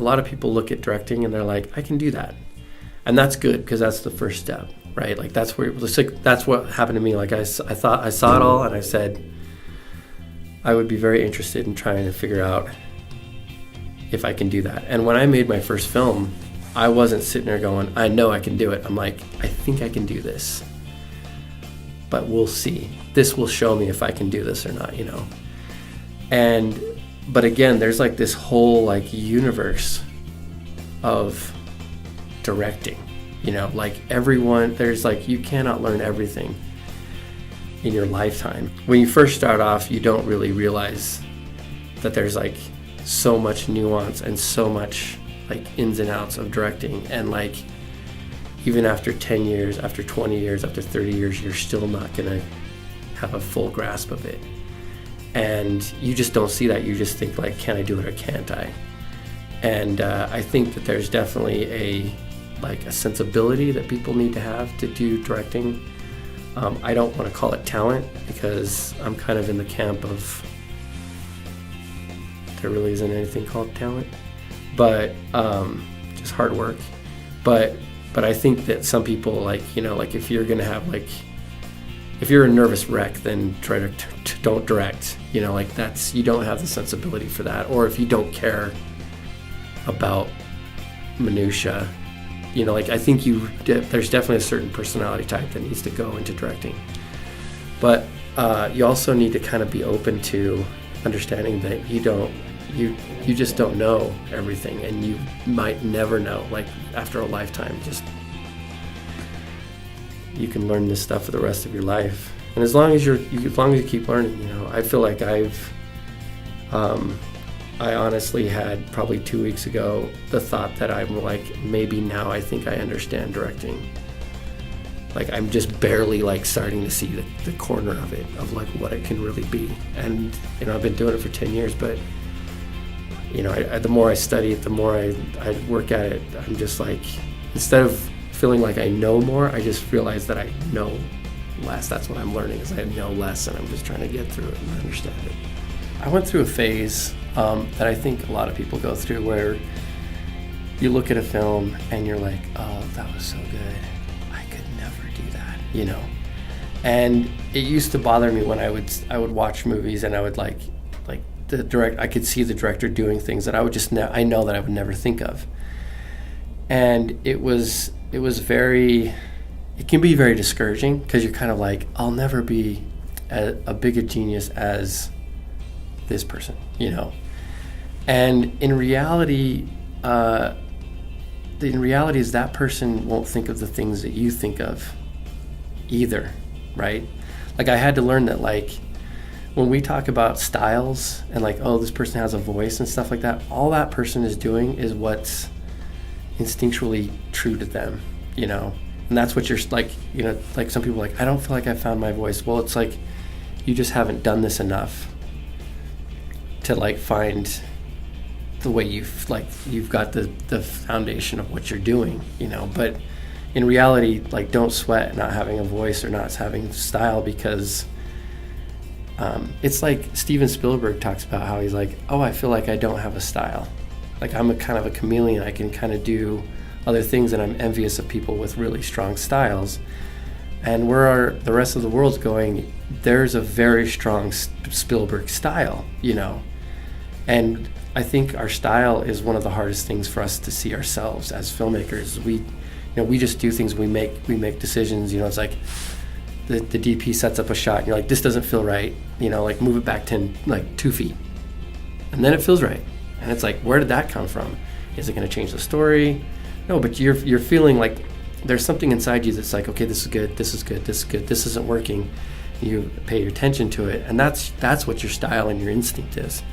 a lot of people look at directing and they're like, I can do that. And that's good because that's the first step, right? Like that's what happened to me. Like I thought I saw it all and I said, I would be very interested in trying to figure out if I can do that. And when I made my first film, I wasn't sitting there going, I know I can do it. I'm like, I think I can do this, but we'll see. This will show me if I can do this or not, you know? But again, there's like this whole like universe of directing, you know, like everyone, there's like, you cannot learn everything in your lifetime. When you first start off, you don't really realize that there's like so much nuance and so much like ins and outs of directing. And like, even after 10 years, after 20 years, after 30 years, you're still not gonna have a full grasp of it. And you just don't see that. You just think like, can I do it or can't I? And I think that there's definitely a sensibility that people need to have to do directing. I don't want to call it talent because I'm kind of in the camp of there really isn't anything called talent, but just hard work. But I think that some people, like, you know, like if you're gonna have like, if you're a nervous wreck, then try to don't direct, you know, like that's, you don't have the sensibility for that. Or if you don't care about minutia, you know, like I think there's definitely a certain personality type that needs to go into directing. But you also need to kind of be open to understanding that you just don't know everything, and you might never know, like after a lifetime, just you can learn this stuff for the rest of your life. And as long as you keep learning, you know, I feel like I honestly had probably 2 weeks ago the thought that I'm like, maybe now I think I understand directing. Like I'm just barely like starting to see the corner of it, of like what it can really be. And, you know, I've been doing it for 10 years, but, you know, the more I study it, the more I work at it, I'm just like, instead of feeling like I know more, I just realize that I know less. That's what I'm learning, is I know less, and I'm just trying to get through it and understand it. I went through a phase that I think a lot of people go through, where you look at a film and you're like, oh, that was so good. I could never do that, you know? And it used to bother me when I would watch movies and I would like I could see the director doing things that I would just I know that I would never think of. And it can be very discouraging, because you're kind of like, I'll never be a big a genius as this person, you know? And in reality is that person won't think of the things that you think of either, right? Like I had to learn that, like, when we talk about styles and like, oh, this person has a voice and stuff like that, all that person is doing is what's instinctually true to them, you know? And that's what you're like, you know, like some people are like, I don't feel like I found my voice. Well, it's like, you just haven't done this enough to like find the way you've got the foundation of what you're doing, you know? But in reality, like, don't sweat not having a voice or not having style, because it's like Steven Spielberg talks about how he's like, oh, I feel like I don't have a style. Like I'm a kind of a chameleon. I can kind of do other things, and I'm envious of people with really strong styles. And where the rest of the world's going, there's a very strong Spielberg style, you know? And I think our style is one of the hardest things for us to see ourselves as filmmakers. We just do things, we make decisions, you know. It's like the DP sets up a shot and you're like, this doesn't feel right, you know, like move it back 2 feet. And then it feels right. And it's like, where did that come from? Is it going to change the story? No, but you're feeling like there's something inside you that's like, okay, this is good, this is good, this is good, this isn't working. You pay your attention to it, and that's what your style and your instinct is.